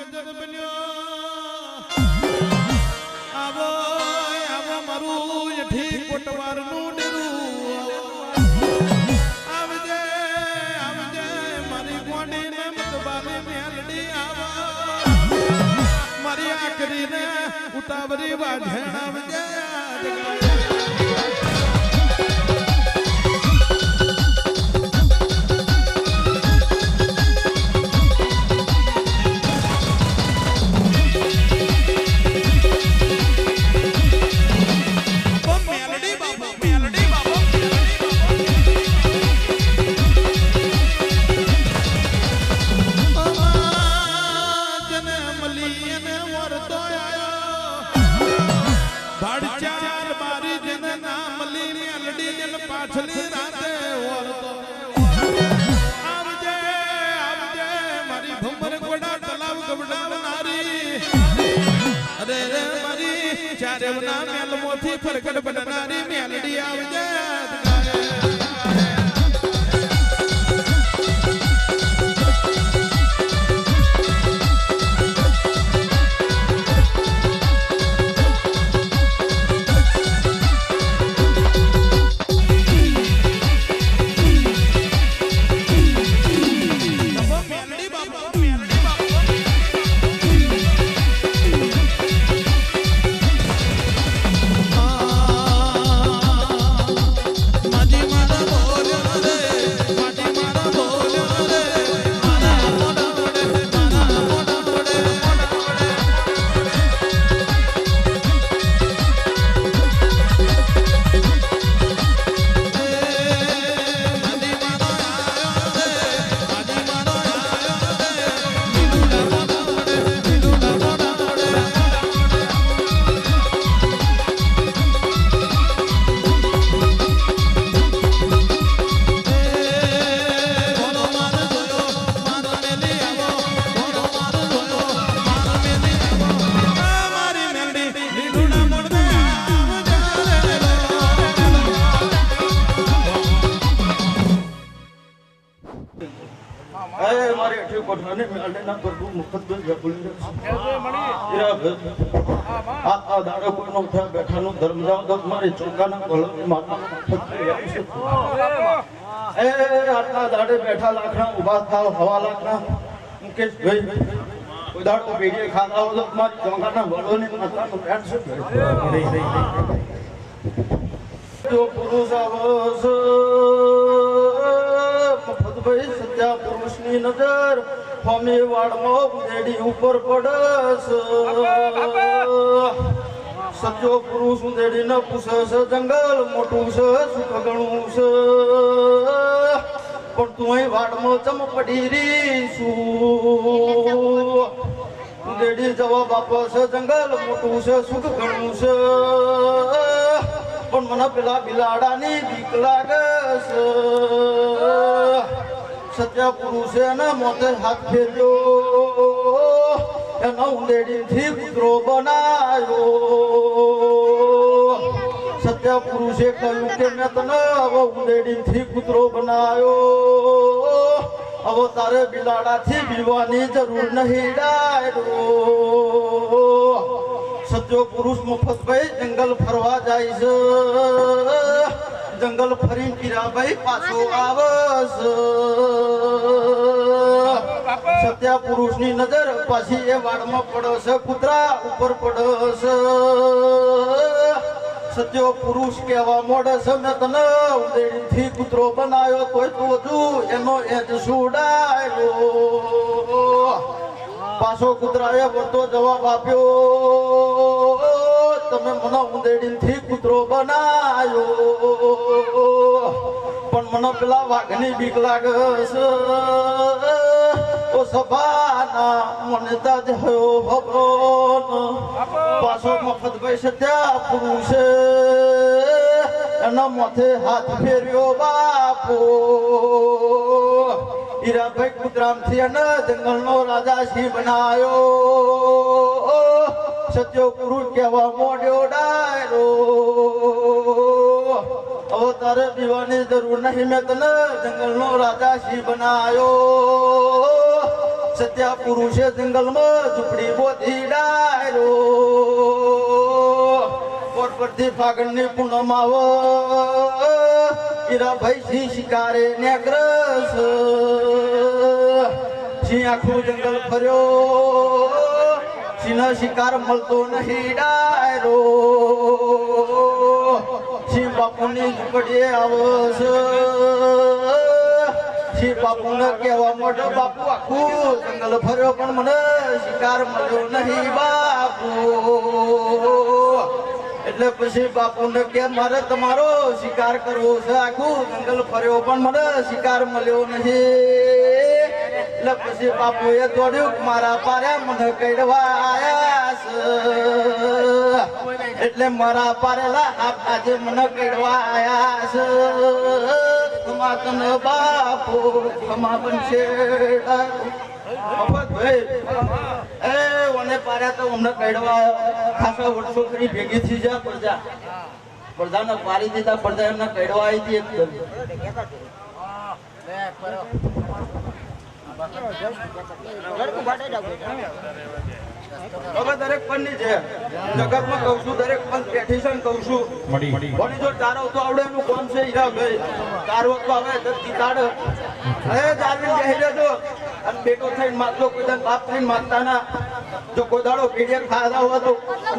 ગજર બન્યો આવો આવો મારું ઠીક કોટવારનું ડેરું આવજે આવજે મારી ગોંડીને મતબાની મેલડી આવા મારી આખરીને ઉતાવરી વાઢેણ આવજે પાછલી રાતે ઓરતો આવજે આવજે મારી ભમર ગોડા તલાવ ગવડાવનારી અરે રે મારી ચારેવના મેલમોથી ફરકડ બનનારી મેલડી આવજે બેઠા લાખના ઉભા થાવ હવા લાખના મુકેશ ભાઈ ઉદાડો ભેગી ખાતા હો તો મારી ચોંકાના વડોની માતાનો પેટ છે જો પુરુષ આવસ મફતભાઈ સત્યા પુરુષની નજર ફમી વાડમાં ઉદેડી ઉપર પડસ સત્યો પુરુષ ઉદેડી ન પૂછે છે જંગલ મોટું છે સુખ ઘણું છે પણ તું અહીં વાડમાં ચમ પડી રીશું ઉદેડી જવાબ આપે છે જંગલ મોટું છે સુખ ઘણું છે પણ મને પેલા બિલાડાની બીક લાગે છે સત્ય પુરુષે ને મોતે હાથ ફેર્યો એનો ઉંદેડીથી કૂતરો બનાવ્યો સત્ય પુરુષે કહ્યું કે મેં તને હવે ઉંદેડીથી કૂતરો બનાવ્યો હવે તારે બિલાડાથી બીવાની જરૂર નહીં ડાયરો સત્યો પુરુષ મફતભાઈ જંગલ ફરવા જાય છે જંગલ ફરી પીરાભાઈ પાછો આવસ સત્યા પુરુષની નજર પાછી એ વાડમાં પડશે કૂતરા ઉપર પડશે સત્યો પુરુષ કહેવા મોડે છે મેં તને ઉદેડીથી કૂતરો બનાવ્યો તોય તું હજુ એનો એજ સુડાયો પાછો કૂતરાએ વળતો જવાબ આપ્યો તમે મને ઉંદેડીથી કૂતરો બનાવ્યો પણ મને પેલા વાઘની બીક લાગે છે ઓ સભાના મને તાજ હયો ભગવાન પાછો મફતભાઈ સત્યા પુરુષે એના માથે હાથ ફેર્યો બાપો હીરાભાઈ કુતરામથી અને જંગલનો રાજા સિંહ બનાવ્યો સત્યો પુરુષ કહેવા મોડ્યો ડાયરો હવે તારે પીવાની જરૂર નહીં મેં તને જંગલનો રાજા સિંહ બનાવ્યો સત્યા પુરુષે જંગલમાં ઝૂંપડી બોધી ડાયરો પરથી ફાગણની પૂનમ આવો હીરાભાઈ સિંહ શિકારે નેગ્રસ સિંહ આખું જંગલ ફર્યો સિંહનો શિકાર મળતો નહીં ડાયરો સિંહ બાપુની ઝૂંપડીએ આવશે સિંહ બાપુને કહેવા મોટો બાપુ આખું જંગલ ફર્યો પણ મને શિકાર મળ્યો નહીં બાપુ એટલે પછી બાપુને કે મારે તમારો શિકાર કરવો છે આખું જંગલ ફર્યો પણ મને શિકાર મળ્યો નહીં એટલે પછી બાપુએ દોડ્યું મારા પારે મને કડવા આયા છે એટલે મારા પારેલા આજે મને કડવા આયા છે ખમા તને બાપુ ખમા બનશે એ ઓને પાર્યા તો અમને કડવા ખાસા વર્ષો કરી ભેગી થઈ જા પડદાને પારી દીધા પડદા એમને કડવા આવી હતી એકદમ હવે દરેક પણની છે જગતમાં કહું છું દરેક પણ પેઠી છે કહું છું કોની જો તારો તો આવડે એનું કોણ છે હીરાભાઈ તારો તો હવે દત્તી તાડ હવે જાળવી બેહી રહેજો અને બેટો થઈને માતલો કોઈ દન બાપ થઈને માગતા ના જો કોઈ દાડો પીડીએ ખાધા હોવા તો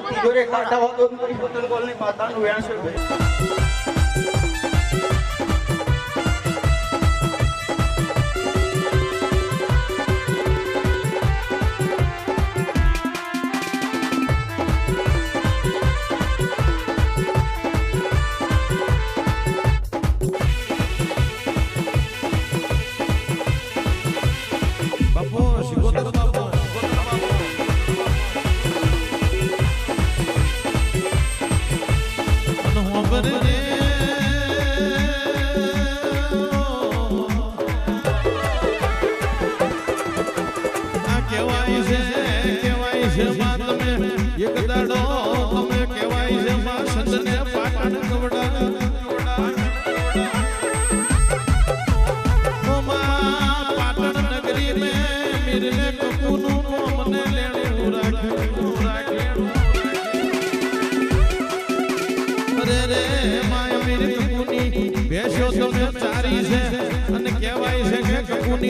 તિજોરે કાઢા હોવા તો પોતન બોલની માતાનું વેણ છે ભાઈ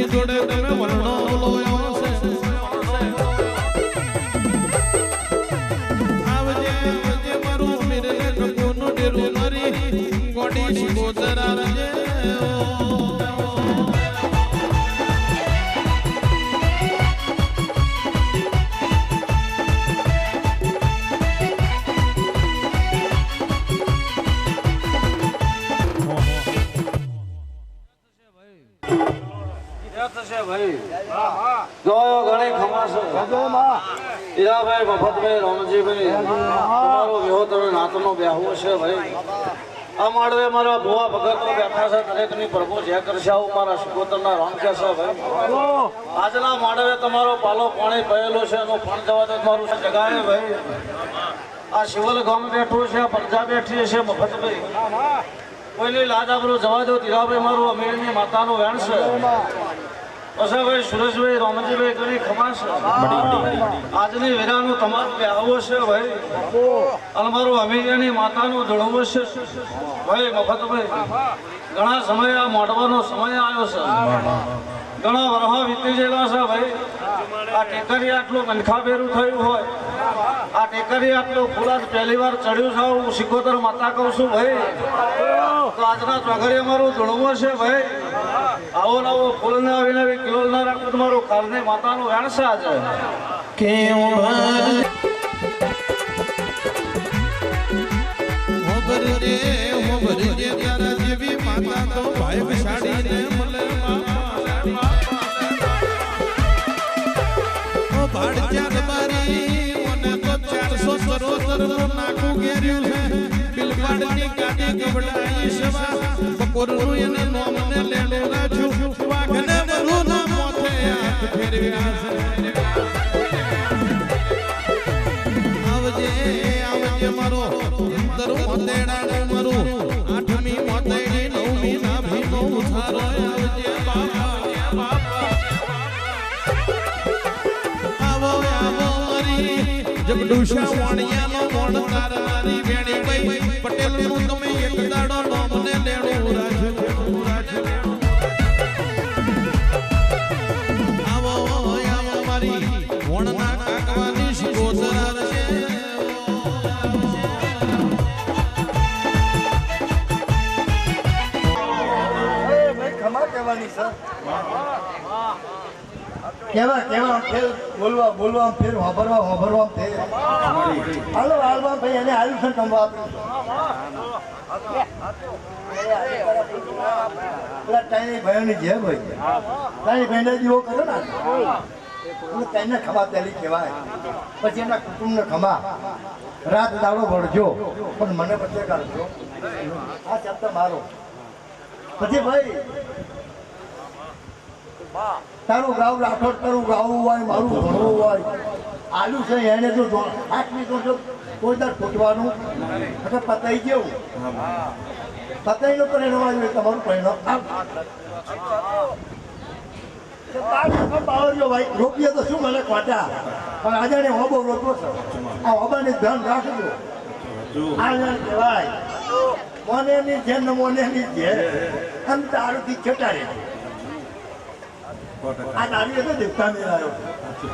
જોડે તમે વર્ણો લોયો છે આવજે આવજે મારું મેરે કપૂનું ડેરું મારી ગોડી શિકોતર આવજે જોયો ઘણી ખમાસો હીરાભાઈ મફતભાઈ રમજીભાઈ તમારો વિહો તમે નાતનો બેહવો છે ભાઈ આ માળવે મારા ભુવા ભગતો બેઠા છે દરેકની પ્રભુ જે કરશે આવું મારા શિકોતરના રામ કે છે ભાઈ આજના માળવે તમારો પાલો પાણી પહેલો છે એનું પણ જવા દે મારું જગાએ ભાઈ આ શિવલ ગામ બેઠું છે આ પ્રજા બેઠી છે મફતભાઈ કોઈની લાજ આબરૂ જવા દો હીરાભાઈ મારું અમીરની માતાનું વેણ છે ભાઈ સુરેશભાઈ રોમજીભાઈ ઘણી ખમાશ આજની વેરાનું તમારું આવો છે ભાઈ અને મારું અમીરિયાની માતાનું જળવું છે ભાઈ મફતભાઈ ઘણા સમય આ મોડવાનો સમય આવ્યો છે ઘણા વરહા વીતી ગયેલા છે ભાઈ આ ટેકરી આટલું મનખાભેરું થયું હોય આ ટેકરી આટલું ફૂલાદ પહેલી વાર ચડ્યું છે હું શિકોતર માતા કહું છું ભાઈ તો આજના ચોઘડી અમારું જળવું છે ભાઈ આવો નવો ફૂલ ના આવીને કિલો ના રાખવું તમારું કાલની માતાનું વેણ છે આજે આવજે મારો મારું આઠમી મોતેડી નવમી ના ભીનો ઉથારો આવજે બાપા જગડુશા વાણિયાનો વણ તારનારી વેણી ભાઈ પટેલનું તમે એક દાડો નામને લેણું રાખ્યું. આવો આવો મારી વણના કાકવાની શિકોતરા છે. ખમા કહેવાની સર કેવા કેવા ફેર બોલવા બોલવા ફેર વાપરવા વાપરવા ફેર હાલો હાલવા ભાઈ એને આવ્યું છે કમવા પેલા ટાઈની ભાઈઓની જે ભાઈ ટાઈની ભાઈને જેવો કરો ને તેને ખમા પહેલી કહેવાય પછી એના કુટુંબને ખમા રાત દાડો વળજો પણ મને પછી કાઢજો આ શબ્દ મારો પછી ભાઈ તારું ગાવ રાઠોડ તારું ગાવું હોય મારું ભણવું હોય આલુ છે એને તો આટલી તો કોઈ દર ફૂટવાનું એટલે પતાઈ જેવું પતાઈ નો પરિણામ આવ્યું તમારું પરિણામ ભાઈ રોકીએ તો શું મને ખોટા પણ આજે ને હોબો રોકવો છે આ હોબાને ધ્યાન રાખજો આ કહેવાય મોને ની જેમ મોને ની જેમ આમ દારૂથી છટાડે આ દારૂ તો દેવતા મેળાયો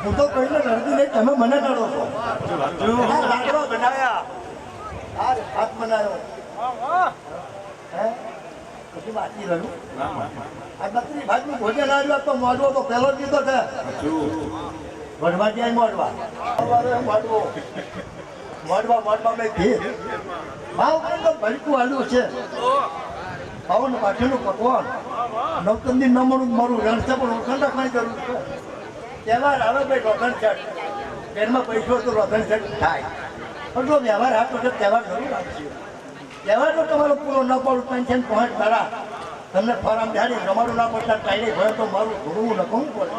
હું તો કહીને લડતી નહીં તમે મને લડો છો આ લાડવા બનાવ્યા આ હાથ બનાવ્યો પછી બાકી રહ્યું આ બકરી ભાતનું ભોજન આવ્યું તો મોડવો તો પહેલો જ દીધો છે મોડવા ક્યાંય મોડવા મોડવો મોડવા મોડવા મેં ઘી ભાવ તો ભલકું આલ્યું છે ભાવન પાછળનું પકવાન નવતંદી નમણું મારું રણ છે પણ ઓળખાણ રાખવાની જરૂર છે તહેવાર આવે ભાઈ રોગણ છઠ ઘરમાં પૈસો તો રોગણ છઠ થાય પણ જો વ્યવહાર આપો તો તહેવાર જરૂર આપશે તહેવારનો તમારો પૂરો ન પડું પેન્શન પહોંચ તારા તમને ફોરમ બિહારી રમાડું ના પડતા ટાઈલે ભરે તો મારું ઘોડવું નખવું પડે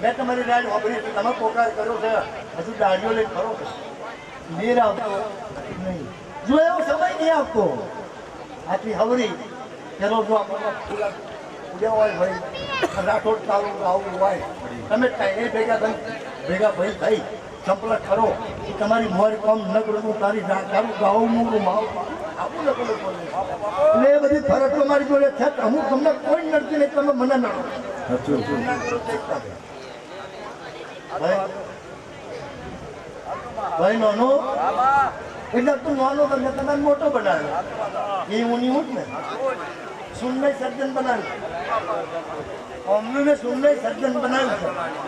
મેં તમારી રાજ વાપરી તમે પોકાર કર્યો છે હજુ દાડીઓ લઈને ફરો મેર આવતો નહીં જો એવો સમય નહીં આવતો આટલી હવરી પેલો જો પૂજા હોય ભાઈ રાઠોડ ચાલુ આવું હોય તમે ટાઈલે ભેગા ભાઈ થઈ સંપર્ક કરો તમારી મોર કામ ન કરું તો તારી તારું ગાવું મૂકું આવું ન કરું એટલે એ બધી ફરક તમારી જોડે છે અમુક તમને કોઈ નડતી નહીં તમે મને નડો ભાઈ નાનો એટલે તું નાનો તમને તમે મોટો બનાવ્યો એ હું નહીં હું જ ને સુનમય સર્જન બનાવ્યું અમને મેં સુનમય સર્જન બનાવ્યું છે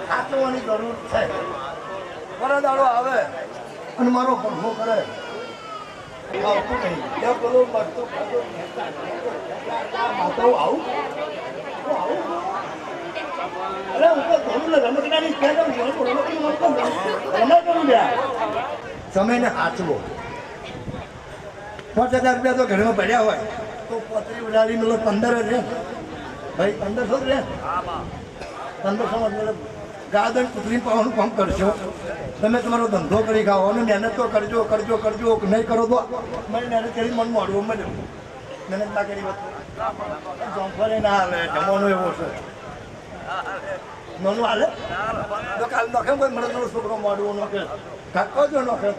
સાચવવાની જરૂર છે બરા દાડો આવે અને મારો ભણવો કરે આવતું નહીં ત્યાં બોલો મળતો માતાઓ આવું અરે હું તો ઘણું રમકડાની કરું સમયને હાચવો 5000 રૂપિયા તો ઘરમાં પડ્યા હોય તો પતરી ઉડાડી મેલો 15 રહે ભાઈ 1500 રહે 1500 મતલબ ગાદન કુતરી પાવાનું કામ કરશો તમે તમારો ધંધો કરી ખાઓ અને મહેનત તો કરજો કરજો કરજો નહીં કરો તો મને મહેનત કરી મન મળવું મને મહેનત ના કરી જોંફરે ના હાલે જમવાનું એવો છે નોનું હાલે તો કાલ નોખે મને મારો છોકરો મળવું નોખે કાકો જો નોખે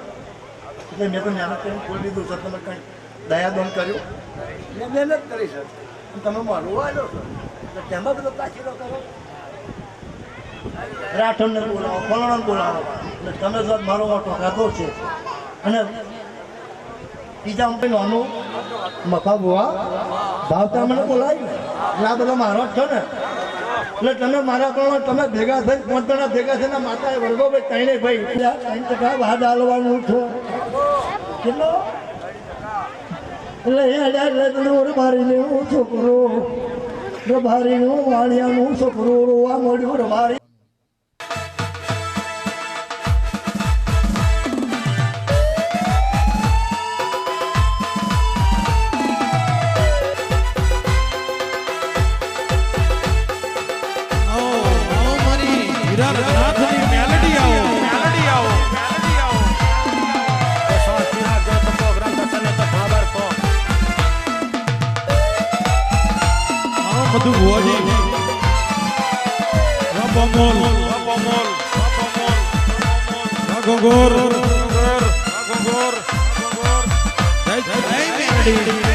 એટલે મેં તો મહેનત કરીને ખોલી દીધું છે તમે કંઈ દયાદોન કર્યું મેં મહેનત કરી છે તમે મળવું આવ્યો છો એટલે તેમાં બધો તાકીદો કરો રાઠોડને બોલાવો ફલાણાને બોલાવો એટલે તમે જો મારો મોટો ખાતો છે અને બીજા હું કંઈ નાનું મફા બુવા ભાવતા મને બોલાવી ને એટલે આ બધા મારો જ છો ને એટલે તમે મારા પ્રમાણે તમે ભેગા થઈ 5 જણા ભેગા થઈને માતાએ વર્ગો ભાઈ ત્રણે ભાઈ 3% બહાર ડાલવાનું છો કેટલો એટલે એ 18 મારીને હું છોકરો રભારીનું વાણિયાનું છોકરો રોવા મળ્યું રભારી બધું ભોજી રબમોલ ઘોઘોર ઘોઘોર જય મેરડી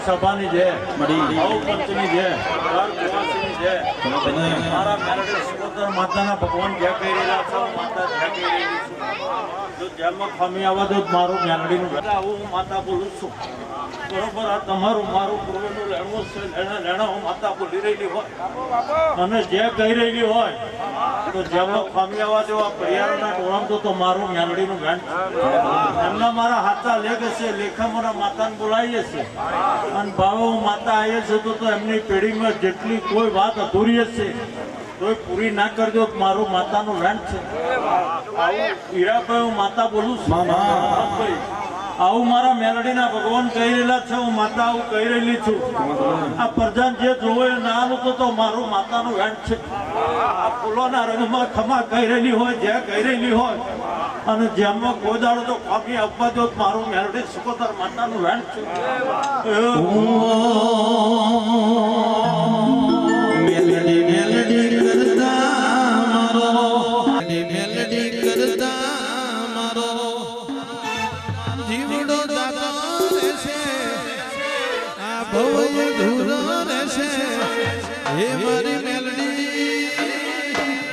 સભાની છે પંચની છે મારા મેલડી સિકોતર માતાના ભગવાન જ્યાં કહી રહેલા છો માતા જ્યાં કહી રહેલી છું જો જેલમાં ખામી આવવા દો મારું મેલડીનું બેટા હું માતા બોલું છું બરોબર આ તમારું મારું પૂર્વનું લેણું છે લેણા હું માતા બોલી રહેલી હોય અને જે કહી રહેલી હોય તો જેમાં ખામી આવવા દો આ પરિવારના ટોળામાં તો મારું મેલડીનું ગાંઠ એમના મારા હાથા લેખ હશે લેખા મારા માતાને બોલાવીએ છે અને ભાવે હું માતા આવીએ છે તો એમની પેઢીમાં જેટલી કોઈ વાત અધૂરી હશે તો પૂરી ના કરજો તો મારું માતાનું વેન્ટ છે આવું હીરાભાઈ હું માતા બોલું છું આવું મારા મેલડીના ભગવાન કહી રહેલા છે હું માતા આવું કહી રહેલી છું આ પ્રજાન જે જોવે ના આવું તો મારું માતાનું વેન્ટ છે આ ફૂલોના રંગમાં ખમા કહી રહેલી હોય જે કહી રહેલી હોય અને જેમાં કોઈ દાડો તો ખામી આપવા દો મારું મેલડી સિકોતર માતાનું વેન્ટ છે મેલડી મેલડી કરતા મારો મેલડી કરતા મારો જીવડો દાતો રહેશે આ ભવ ધૂરો રહેશે હે મારી મેલડી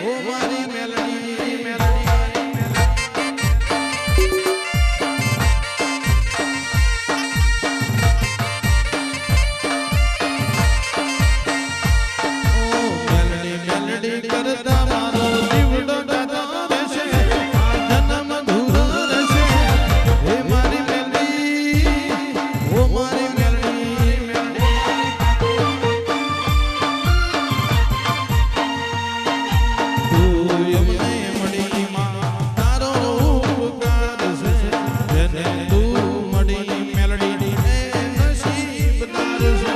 ઓ મારી મેલડી મેલડી કરતા મારો જીવડો દાતો રહેશે આ જન્મ ધૂરો રહેશે હે મારી મેલડી ઓ મારી મેલડી તું એમને મળી માં તારો ઉપકાર છે જેને તું મળી મેલડી એ નસીબદાર છે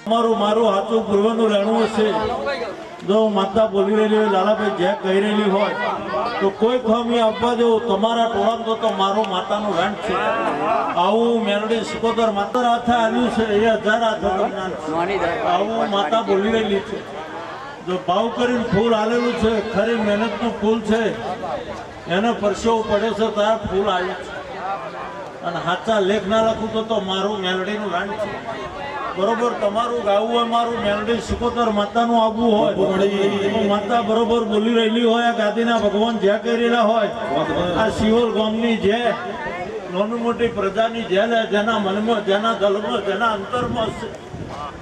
મારું મારું હાથું પૂર્વનું રહેણું હશે જો માતા બોલી રહેલી હોય લાલાભાઈ જે કહી રહેલી હોય તો કોઈ ખામી આપવા દેવું તમારા ટોળામાં તો મારું માતાનું વેન્ટ છે આવું મેલડી સિકોતર માતા હાથે આવ્યું છે એ 1000 હાથે આવું માતા બોલી રહેલી છે જો ભાવ કરીને ફૂલ આલેલું છે ખરી મહેનતનું ફૂલ છે એને પરસેવો પડ્યો છે ત્યારે ફૂલ આવ્યું છે અને હાથા લેખ ના લખું તો મારું મેલડીનું વેન્ટ છે બરોબર તમારું ગાવું હોય મારું મેલડી સિકોતર માતાનું આવવું હોય માતા બરોબર બોલી રહેલી હોય આ ગાદીના ભગવાન જ્યાં કહી રહેલા હોય આ શિહોર ગામની જે નાની મોટી પ્રજાની જેલ જેના મનમાં જેના દલમાં જેના અંતરમાં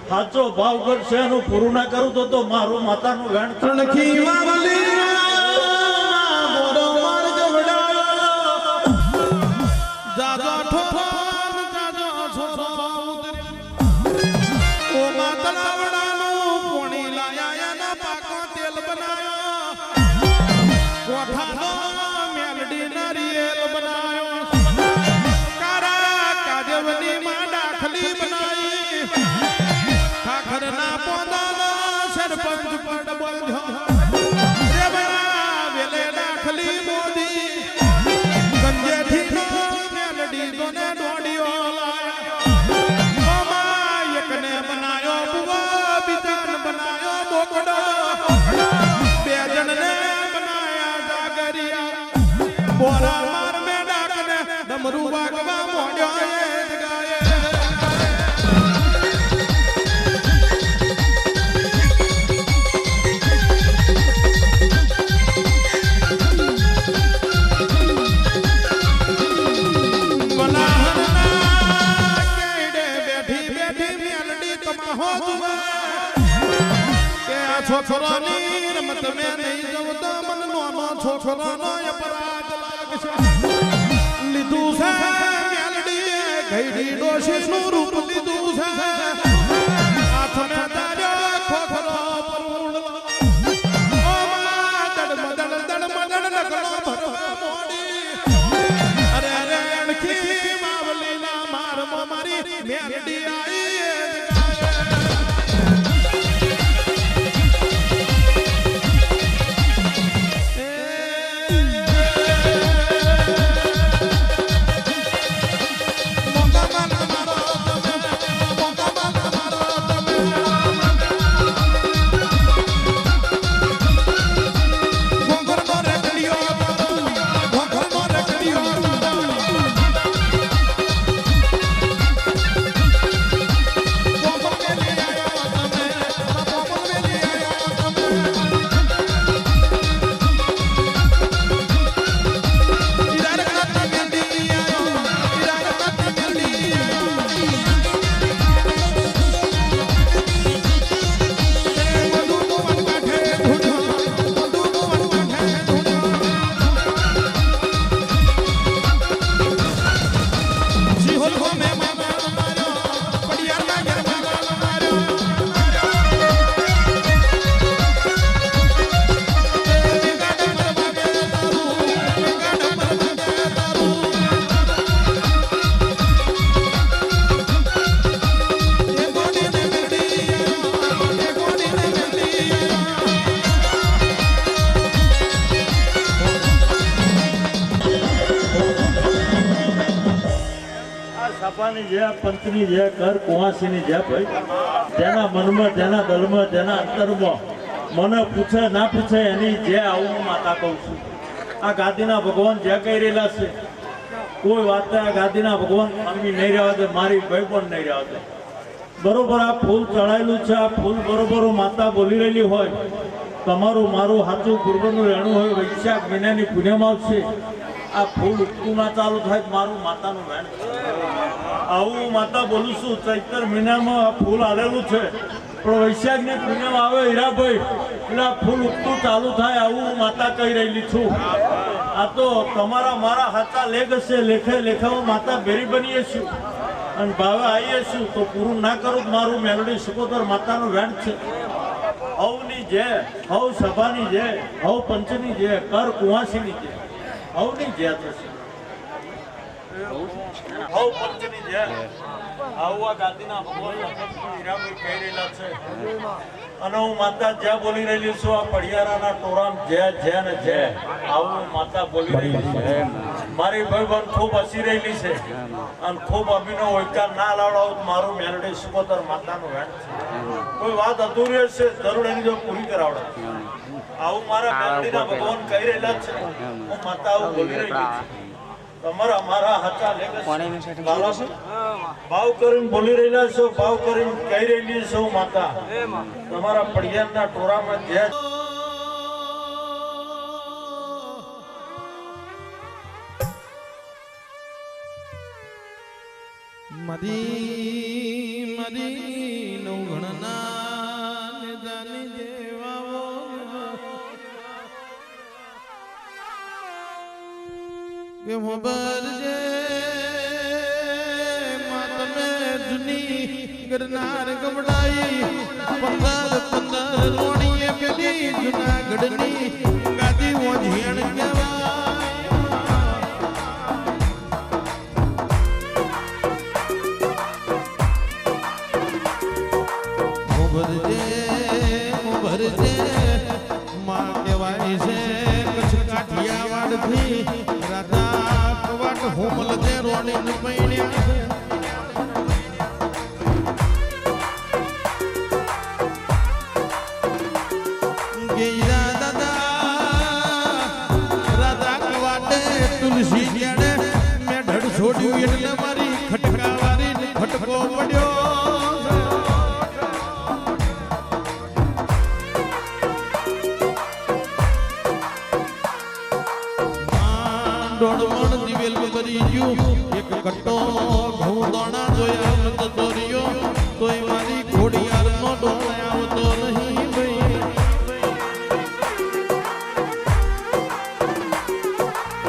સાચો ભાવ કરશે એનું પૂરું ના કરું તો મારું માતાનું વેણ મેલડી નારિયેલ બનાયો કારા કાજવની માં દાખલી બનાઈ ખાખરના પોદાના સરપંચ પડ બંધ્યો રે બના વેલે દાખલી મોદી ગંજેથી મેલડી તોને દોડ્યો લાયા ઓમા એકને બનાયો બુવા બીજાને બનાયો બોકડો બે જણને બોરા માર મે ડાકને ડમરૂ વાગવા મોડ્યો એ ગાય બનાહના કેડે બેઠી બેઠી મેલડી તમાહો જુએ કે આ છોકરાની રમત મે નહીં જવું તો મન નોનો છોકરાનો અપરાધ લીધું છે મેલડી ઘઈડી ડોશી નું રૂપ લીધું છે હાથમાં તાર્યો ખોખરો પૂર્ણ ઓ માં દડ મદડ નકળો ભરવા મોડી સપાની જે પંચની જે કર કુવાસીની જે ભાઈ જેના મનમાં જેના દલમાં જેના અંતરમાં મને પૂછે ના પૂછે એની જે આવું હું માતા કહું છું. આ ગાદીના ભગવાન જે કહી રહેલા છે કોઈ વાત આ ગાદીના ભગવાન અમી નહીં રહેવા દે, મારી ભાઈ પણ નહીં રહેવા દે. બરોબર આ ફૂલ ચડાયેલું છે, આ ફૂલ બરોબર માતા બોલી રહેલી હોય, તમારું મારું સાચું પૂર્વનું રહેણું હોય, વૈશાખ મહિનાની પૂનમ આવશે, આ ફૂલ ઉગતું ના ચાલુ થાય મારું માતાનું વેણ છે. આવું માતા બોલું છું. ચૈત્ર મહિનામાં આ ફૂલ આવેલું છે પણ વૈશાખની પૂનમ આવે હીરાભાઈ એટલે આ ફૂલ ઉગતું ચાલુ થાય આવું માતા કહી રહેલી છું. આ તો તમારા મારા હાથા લેખ હશે, લેખે લેખામાં માતા ભેરી બનીએ છું અને ભાવે આવીએ છું તો પૂરું ના કરું મારું મેલડી સકોદર માતાનું વેણ છે. હવની જે હવ સભાની જે હવ પંચની જે કર કુવાસીની જે હવની જે થશે હવ પંચની જે આવું આ ગાદીના ભગવાન હીરાભાઈ કહી રહેલા છે. અને હું માતા જ્યાં બોલી રહેલી છું આ પડિયારાના ટોરામ જે ને જે આવું માતા બોલી રહી છે. મારી ભાઈ બહેન ખૂબ હસી રહેલી છે અને ખૂબ અભિનવ ઓયકાર ના લાવડાવું મારું મેલડી સુકોતર માતાનું વેણ છે. કોઈ વાત અધૂરી હશે જરૂર એની જો પૂરી કરાવડે આવું મારા મેલડીના ભગવાન કહી રહેલા છે. હું માતા આવું બોલી રહી છું. તમારા મારા હાથા લેખ ભાવ કરીને બોલી રહેલા છો, ભાવ કરીને કહી રહેલી છો માતા તમારા પડિયારના ટોરામાં જે મરી મરી નવગણના નિદાની દેવાઓ કે મોબર જે માતમે જુની ગરનાર ગમડાઈ 15 રોણીએ પેલી જુનાગઢની ગાદી ઓઢિયણ કહેવાય. ભરજે માં કહેવાય છે કચ્છ કાઠિયાવાડ થી રાધા કવાટ હોમલ દે રોણી ન પૈણ્યા છે ગેરા દાદા રાધા કવાટે તુલસી જાડે મેં ઢડ છોડ્યું એટલે મારી ખટકાવારી ખટકો પડ્યો. ડોળમણ દિવેલ કરી ગયું એક કટ્ટો ઘઉં દાણા જોયા નતો દોર્યો તોય મારી ઘોડિયારનો ડોળ આવતો નહીં ભાઈ.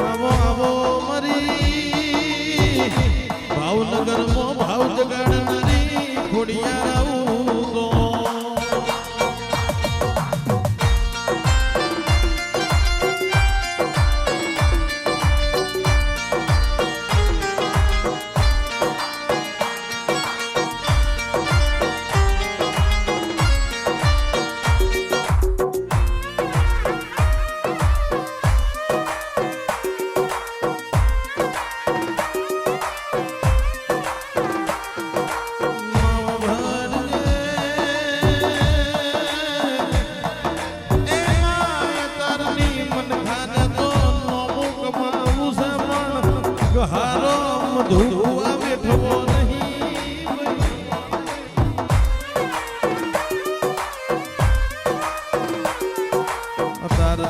આવો આવો મારી ભાવનગરમાં ભાવ જગાડનારી ઘોડિયાર આવું તો ધુવા બેઠો નહીં અતાર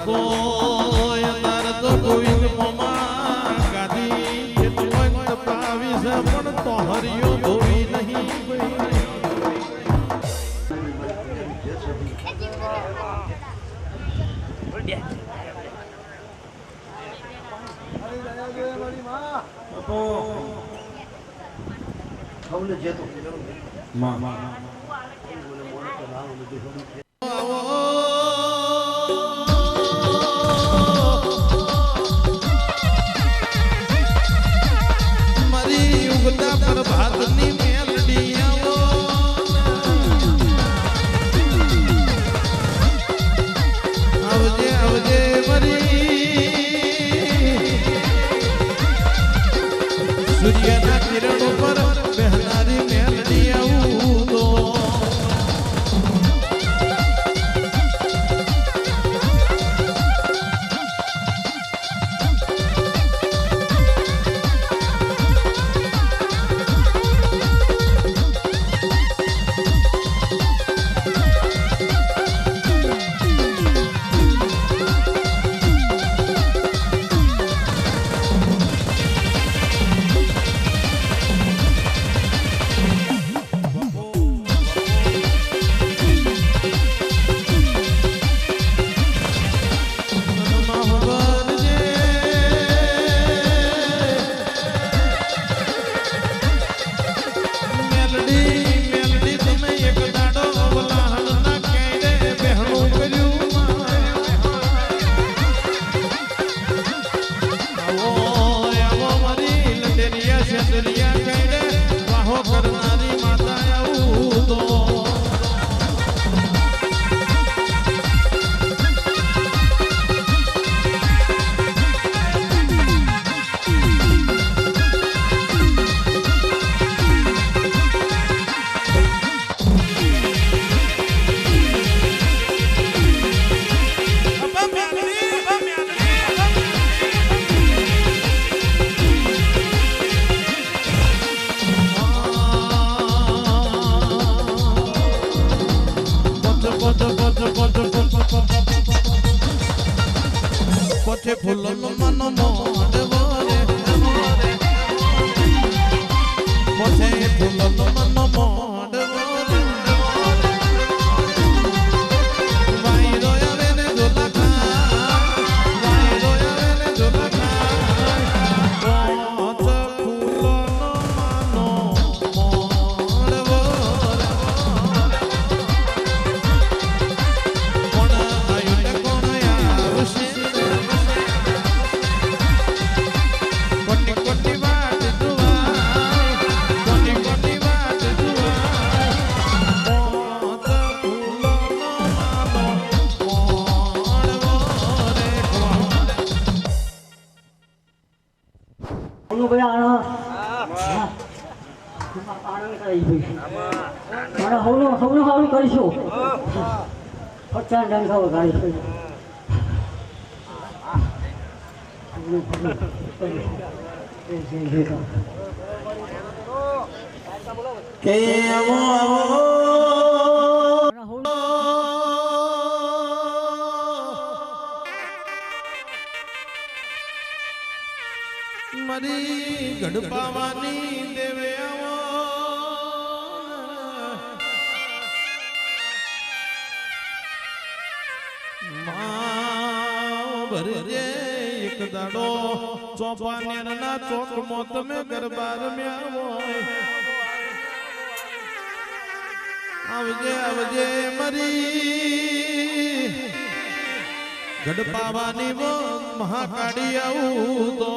તો ગોવિંદ મોમા ગાદી ખેતવંત પાવી છે પણ તો હરિયો ધોવી નહીં મારી ઉગતા પ્રભાતની મેલડી આવો આવજે આવજે મારી સૂર્યના કિરણ પર હું ભાઈ આનંદ કરાવી દઈશ મારે હવનું સારું કરીશું 50 ડંકા વગાડીશું મારી ગઢપાવાની દેવે આવો માં ભરજે એક દાડો ચોપાનેરના ચોકમાં તમે ગરબા રમ્યા હોય આવજે આવજે મારી ગઢપાવાની મહાકાળી આવું તો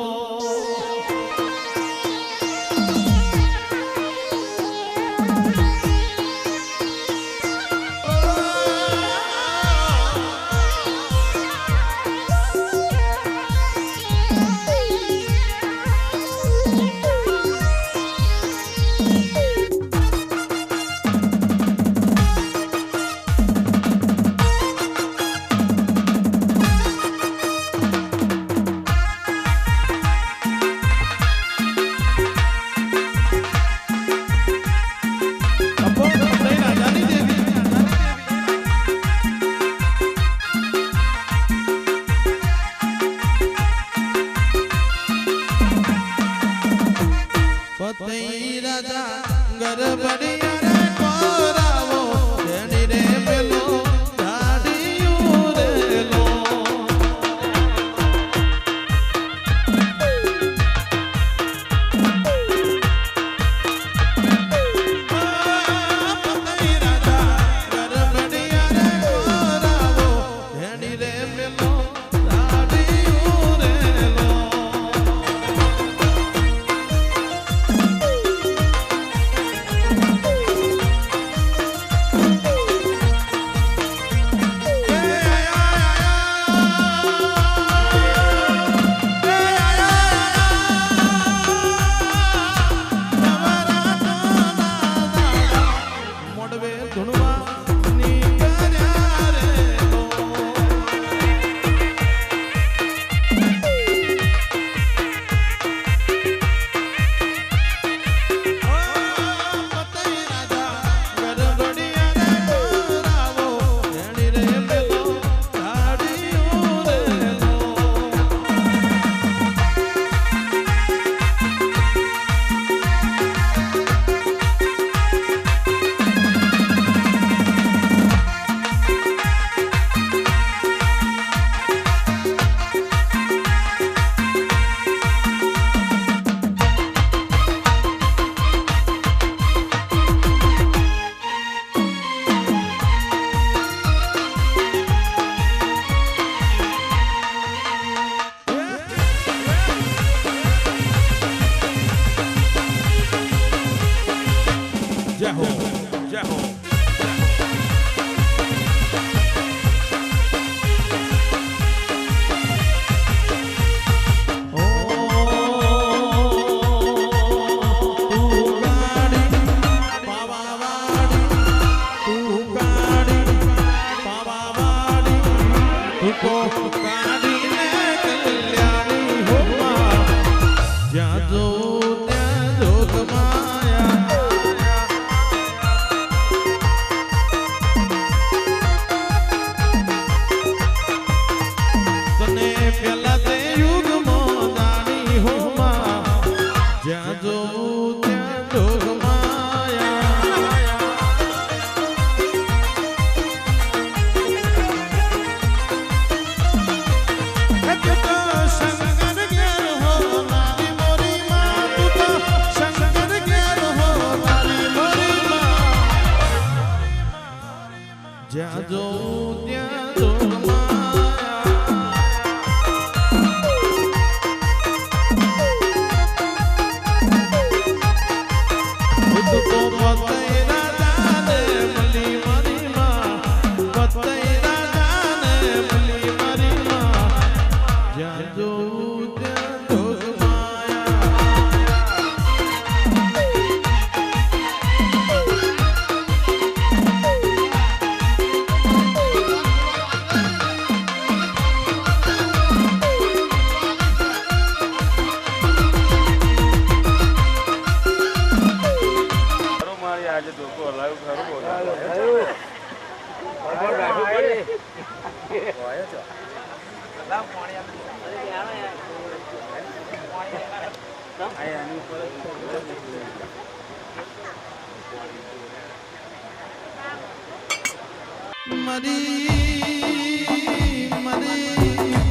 મરી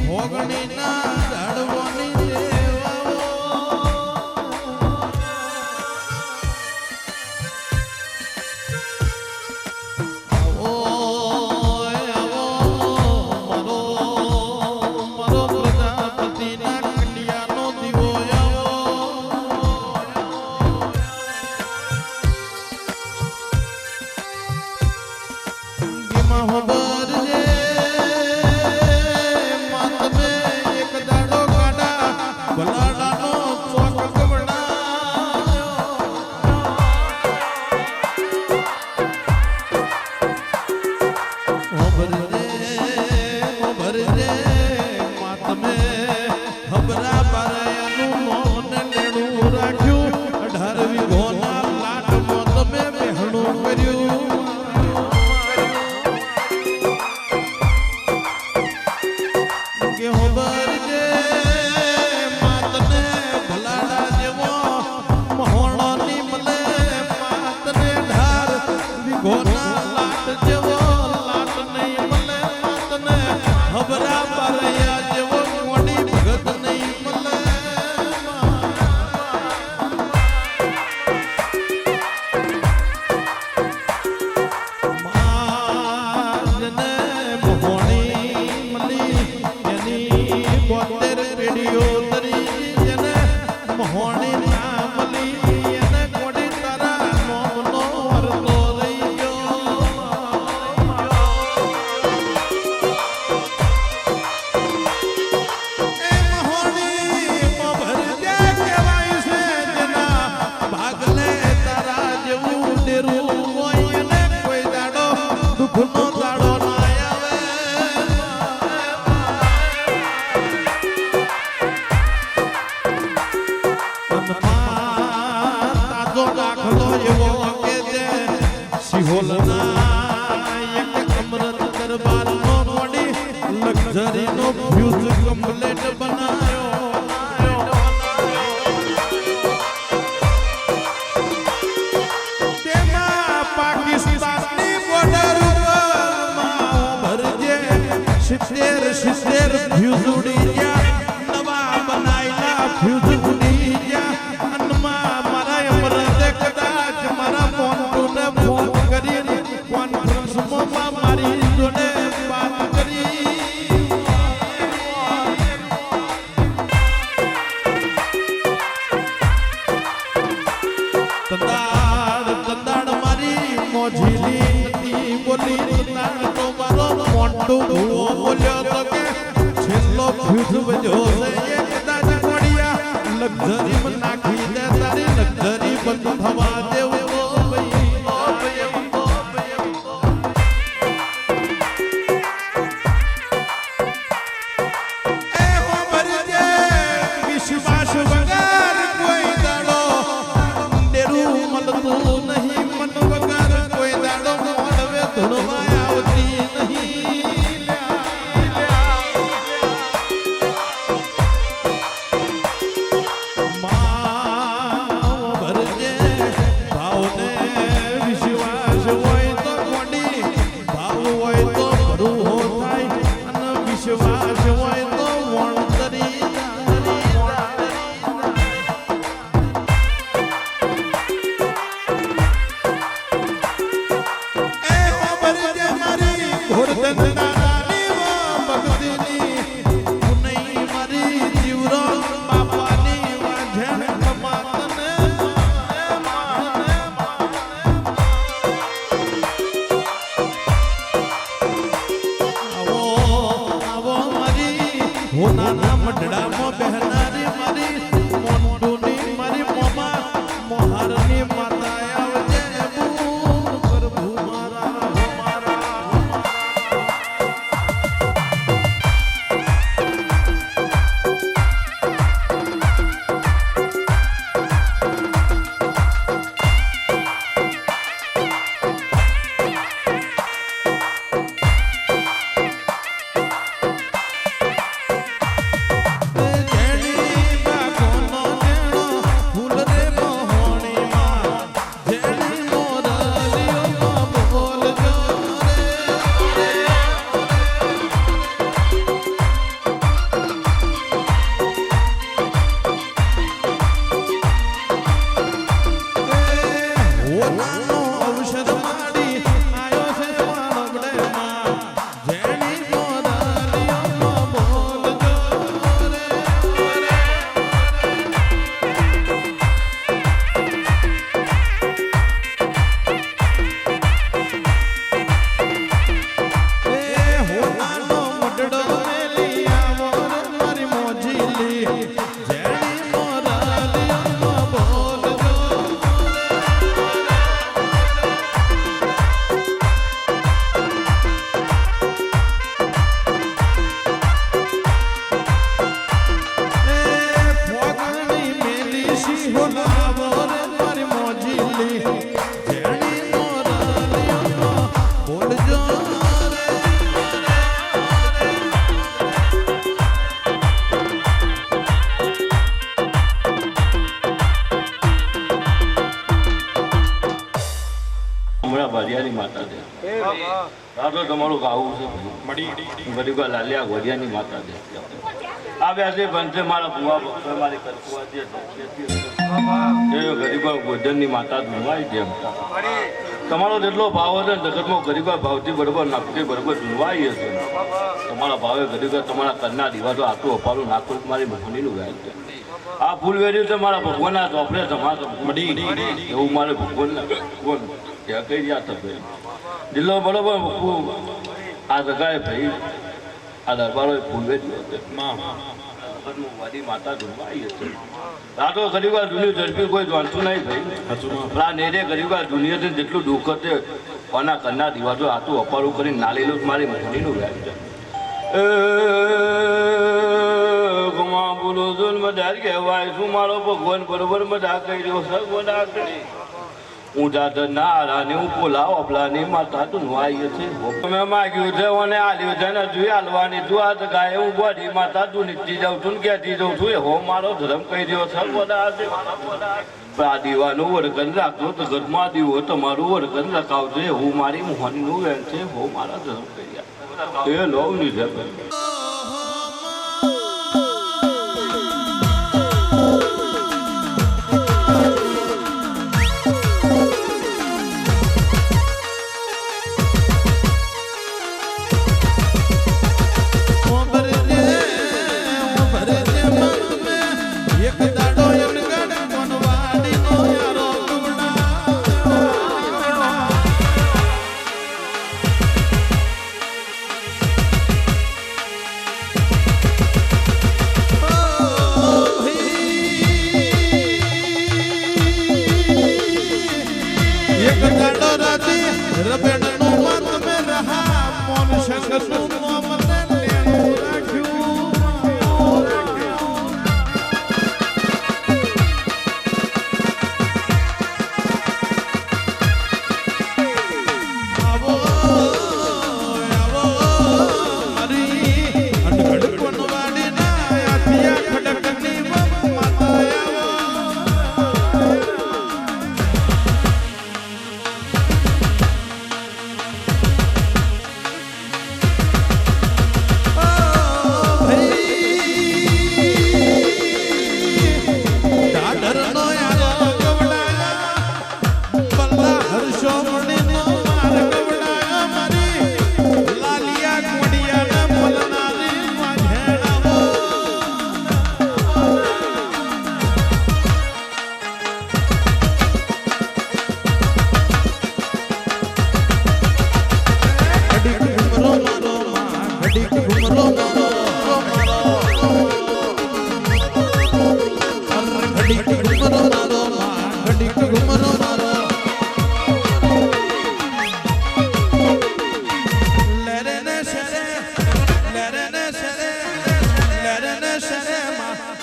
ભોગણીના ઝાડવાની લક્ઝરીનો ફ્યુઝ કમ્પ્લેટ બનાયો તેમાં પાકિસ્તાનની બોર્ડર ભરજે 70 ફ્યુઝ ઉડી ગયા નવા બનાયેલા ફ્યુઝ ઉડી ગયા અનમાં મારા અમરતે કદાચ મારા મોન્ટુને ફોન કરીને કોન્ફરન્સમાં મારી જોડે વાત કરી તંદાડ મારી મોજીલી નથી બોલી તો મારો મોટો ભૂવો બોલ્યો તો કે છેલ્લો ફ્યુઝ વજો છે એ કદાચ પડ્યા લક્ઝરી નાખી દે તારી લક્ઝરી બંધ થવા દેવો ભરજે સિંહો લાવો રે મારી મોજીલી જેણી મોરલીઓ બોલજો રે હમણાં ભરિયાની માતા છે રાતો તમારું ગાવું છે બધી વાર લાલિયા ઘોડિયાની માતા છે આ બેસે બનશે મારા ભુવા ભક્તો મારી કલ્પવા જે ગરીબા ગોધનની માતા ધૂનવાય છે તમારો જેટલો ભાવ હશે ને જગતમાં ગરીબા ભાવથી બરોબર નાખતી બરોબર ધૂનવાય હશે તમારા ભાવે ગરીબા તમારા કરના દીવા તો આટલું અપારું નાખું મારી ભગવાનીનું ગાય છે આ ફૂલ વેર્યું છે મારા ભગવાનના ચોપડે તમારા મળી એવું મારે ભગવાનના ભગવાન ત્યાં કઈ રહ્યા તમે જિલ્લો બરોબર આ જગાએ ભાઈ આ દરબારો ફૂલ વેચ્યું હશે વાડી માતા ધૂનવાઈ હશે રાતો ગરીબા જૂની ઝડપી કોઈ જાણતું નહીં ભાઈ આ નેરે ગરીબા જૂની છે જેટલું દુઃખ હશે કોના કરના દીવાજો આતું અપારું કરીને નાલેલું મારી મોહનીનું વ્યાજ છે ગુમા બોલો જોન મજા કહેવાય શું મારો ભગવાન બરોબર મજા કરી રહ્યો સગવડા કરી હું જાત નારાની હું પોલા ઓપલાની માતા ધૂનવાઈ છે મેં માગ્યું છે અને આલ્યું છે ને તું હાલવાની તું આ ગાય હું ગોડી માતા તું નીચી જાઉં છું ને કહેતી જાઉં છું એવો મારો ધર્મ કહી રહ્યો છે બધા આ દીવાનું વર્ગન રાખજો તો ઘરમાં દીવો તમારું વર્ગન રખાવજો એવું મારી મોહનીનું વેન છે હો મારા ધર્મ કહી રહ્યા એ લોવ નહીં છે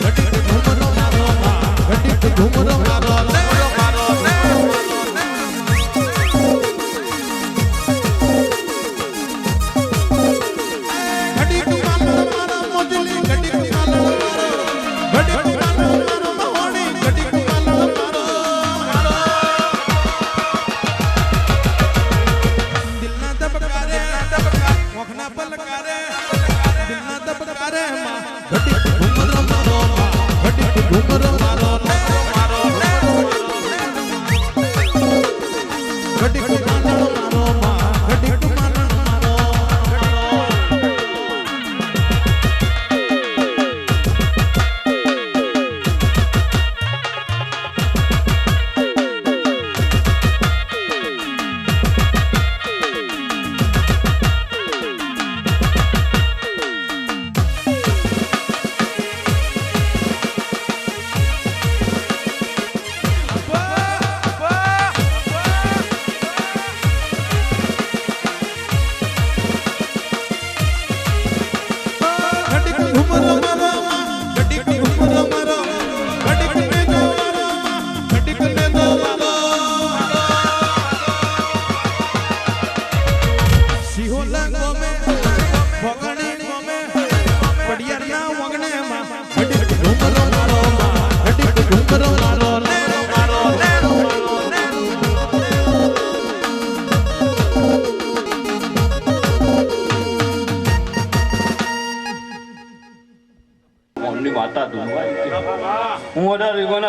ઘટી ઘુમરો મારો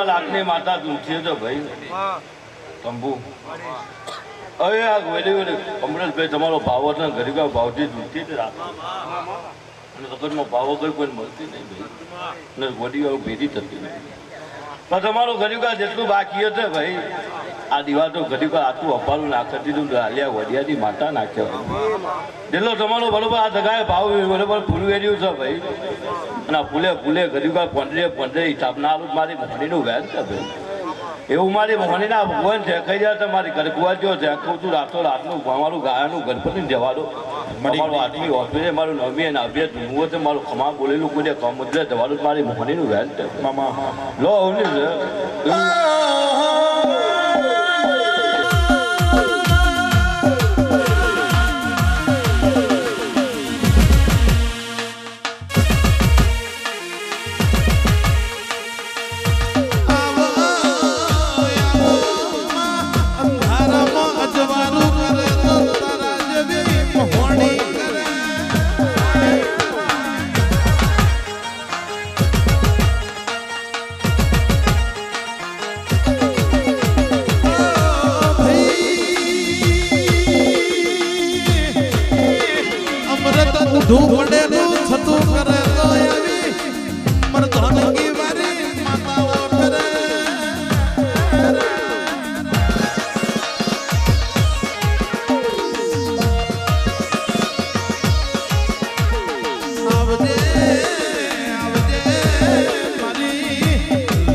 લાખની માતા દૂધીએ તો ભાઈ કંબુ હવે આ વેલી અમરેશભાઈ તમારો ભાવ હતો ને ગરીબા ભાવથી દૂધથી જ રાખો અને વગરમાં ભાવ વગર કોઈ મળતી નહીં ભાઈ ને વડીઓ ભેદી થતી નહીં પણ તમારું ગરીબા જેટલું બાકી હતું ભાઈ આ દિવાલ તો ગરીબા આટલું અપારું નાખી દીધું હાલ્યા વડિયાથી માતા નાખ્યો જેટલો તમારો બરોબર આ જગાએ ભાવ બરોબર ફૂલ વેર્યું છે ભાઈ અને આ ફૂલે ગરીબા પંદરે હિસાબના આલું મારી મોહનીનું વ્યાજ છે ભાઈ એવું મારી મોહનીના ભગવાન છે કહી જાય તો મારી ગરગુઆ જો છે કહું છું રાતનું મારું ગાયાનું ગણપતિ જવાનું મારું આટલી હોસ્પિટલ મારું નવી અને અભ્યાસ હું તો મારું ખમા બોલેલું કોઈ કમુદ્રે જવાનું મારી મોહનીનું વ્યાજ છે મામા લો અવની છે ધૂપડેલું છતું કરે તો આવી મરધોનગી વારી માતાઓ કરે આવજે મારી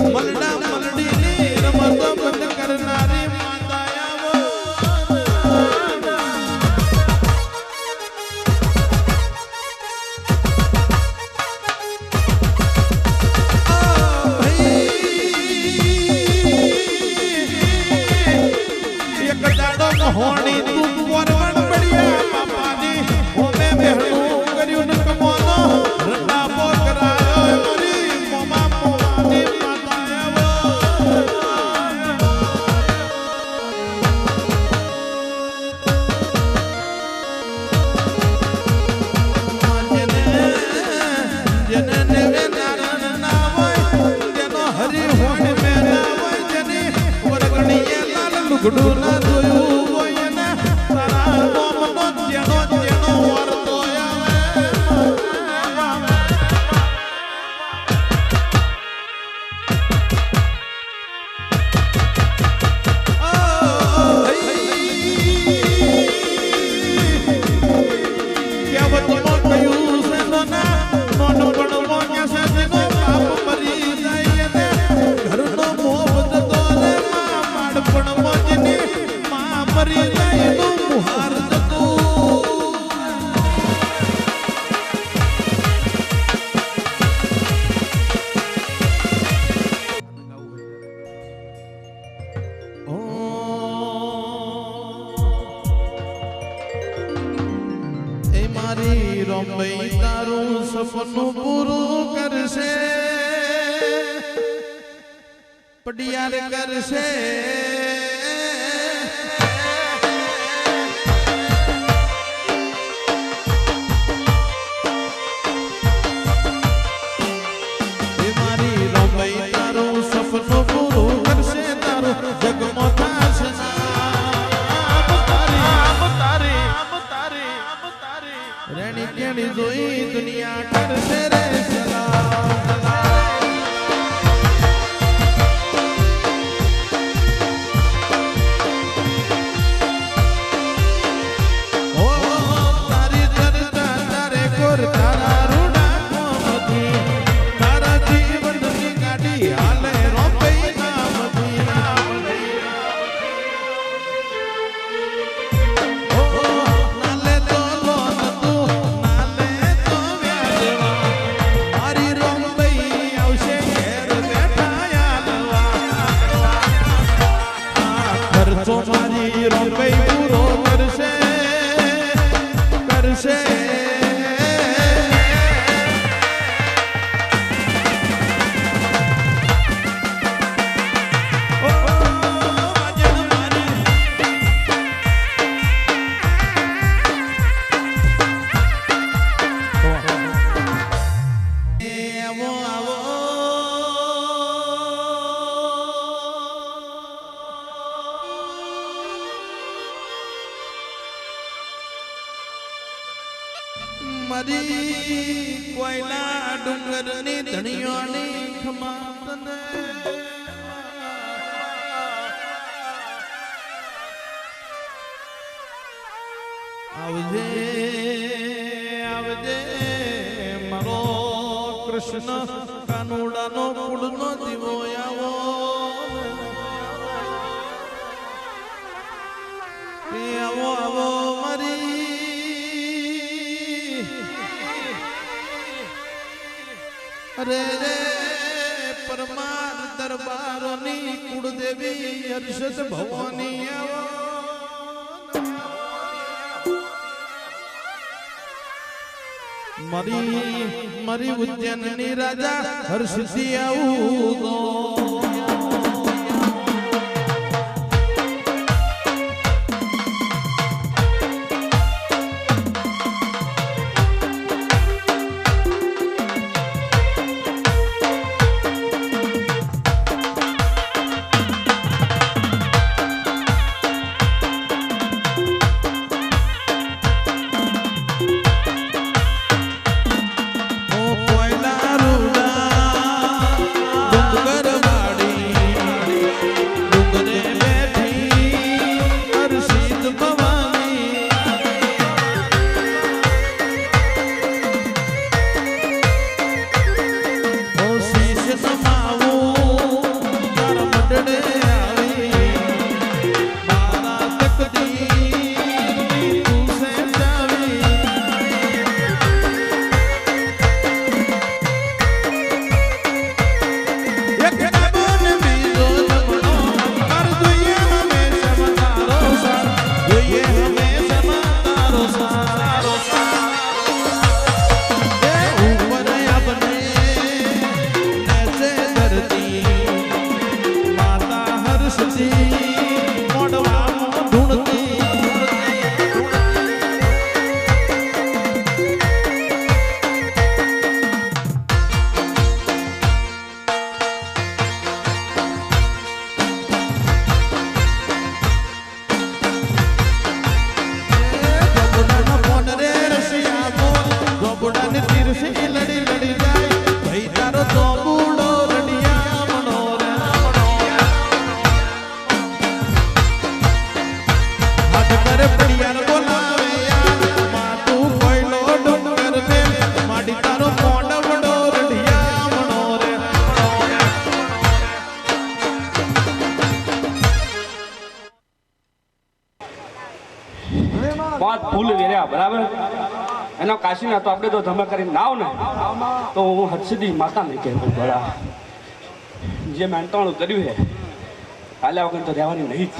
મલડા મલડીની રમત બંધ કરનારી હોણી તું વરવણ બળિયા બાપાની હોમે બેહણું કર્યું ન કમોનો રંડા પોકરાયો મારી મોમા મોમાની માતા જેને નેવે નારણ ના હોય જેનો હરી હોણી મે ના હોય જેની વરગણીએ લાલ લુગડું ના જોયું રોમભાઈ તારું સપનું પૂરું કરશે પડિયાર કરશે મારી રોમભાઈ તારું સપનું પૂરું કરશે તારું જગમાં થશે રેણી કેણી જોઈ દુનિયા કરશે રે સલામ ઓ તારી ચર્ચા તારે કોર તારા રૂડા કોમથી તારા જીવનની ગાડી હાલે રોંભાઈ નામથી મારી રોંભાઈ પૂરો કરશે મારી કોયલા ડુંગરની ધણીઓની ખમાતને આવજે આવજે મારો કૃષ્ણ કાનુડાનો કુળનો દીવો આવો આવો આવો મારી અરે રે પરમાર દરબારોની કુળદેવી હર્ષદ ભવાની આવો મારી ઉજ્જૈનની રાજા હર્ષથી આવું તો પાંચ ફૂલ વેર્યા બરાબર એનો કાશીના તો આપણે તો ધમે કરીને નાવ ને તો હું હર્ષદી માતા ને કે ભલા જે મેંટાણું કર્યું છે હાલ્યા વગર તો રહેવાની નહીં જ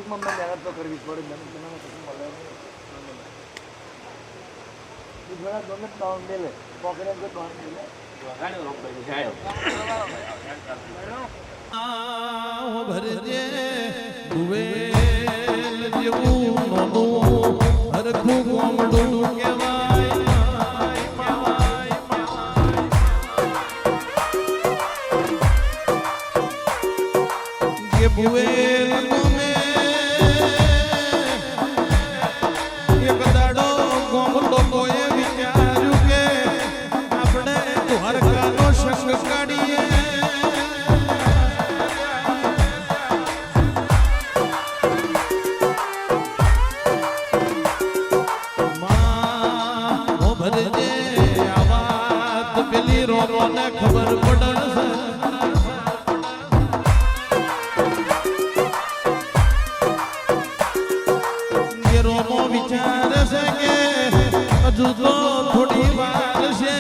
મહેનત તો કરવી પડે ભરજે દુવેલ જેવું નોનું હરખું ગોમડું કહેવાય કે બુવેલ ગોમે એક દાડો ગોમ લોકોએ વિચાર્યું કે આપણે દ્વારકાનો શંખ કાઢીએ રોમોને ખબર પડશે કે રોમો વિચારે છે કે હજુ તો થોડી વાર છે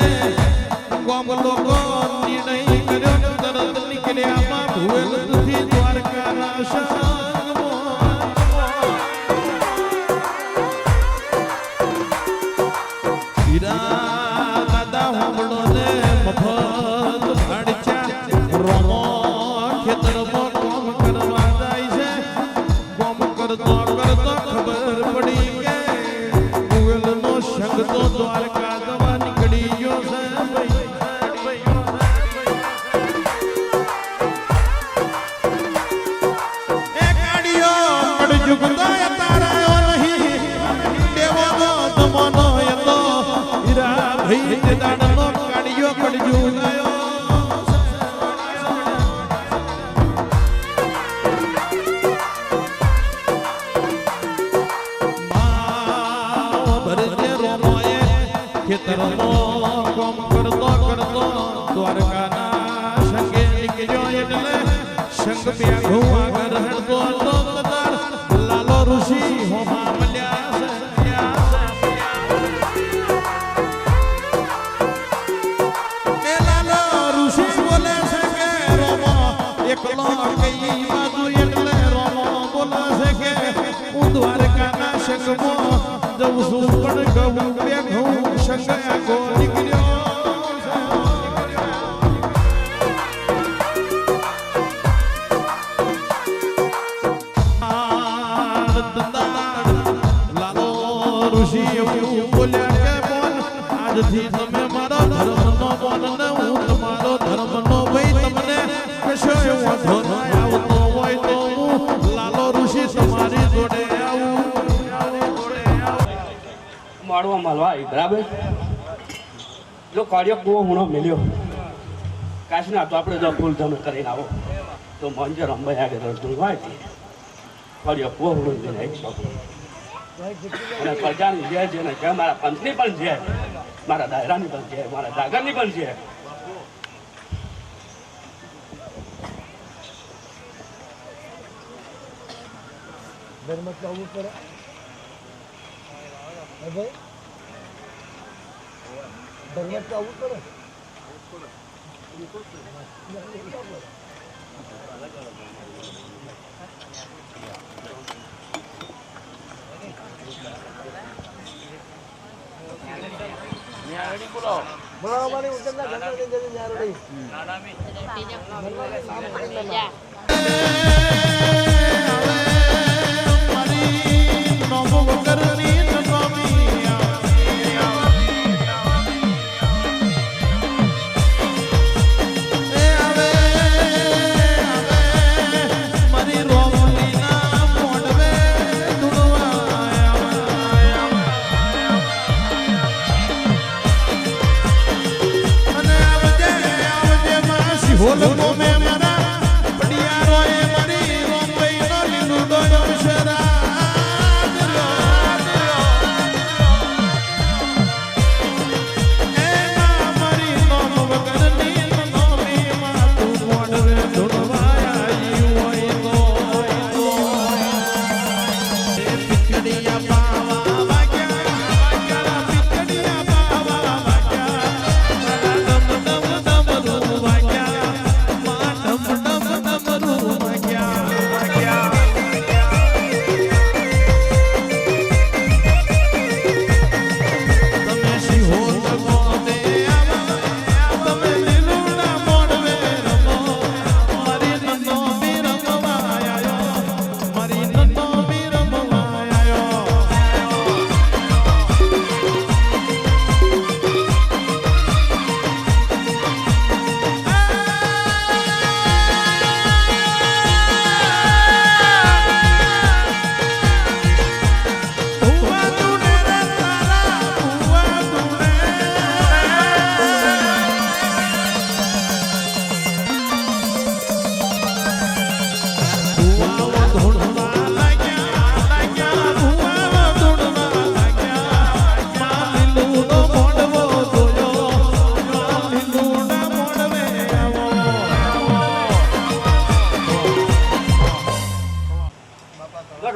ગામ લોકો નિર્ણય કર્યો તરત નીકળ્યામાં ભુવેલથી દ્વારકાના દ્વારકા દવા નીકળી ગયો છે એ ગાડીઓ મડ જુગતા કળજુ ગયો ખેતરનો કામ કરતો કરતો દ્વારકાના સંગે નીકળ્યો એટલે સંગ બેઠો આગળ હેડતો હતો કદાર લાલો ઋષિ હોમા મળ્યા છે લાલો ઋષિ બોલે છે કે રોમો એકલો કઈ બાજુ એટલે રોમો બોલે છે કે હું દ્વારકાના સંગમાં જઉં છું પણ ગઉં બેઠું સંગયા કો નીકળ્યો લાલો ઋષિ એવું બોલ્યા કે બોલ આજથી તમે મારો ધર્મનો બોલ ને હું તમારો ધર્મનો ભાઈ તમને કશો વાંધો ના આવતો હોય તો હું લાલો ઋષિ તમારી જોડે આવું માળવા માલવા આવી બરાબર જો કાર્ય કુવો હુણો મેલ્યો કાશના તો આપણે જો ફૂલ ધમ કરીને આવો તો મંજર અંબાઈ આગળ રજૂ હોય કાર્ય કુવો હુણો મેળે અને પ્રજાની જય છે ને જય મારા પંથની પણ છે મારા દાયરાની પણ છે મારા જાગરની પણ છે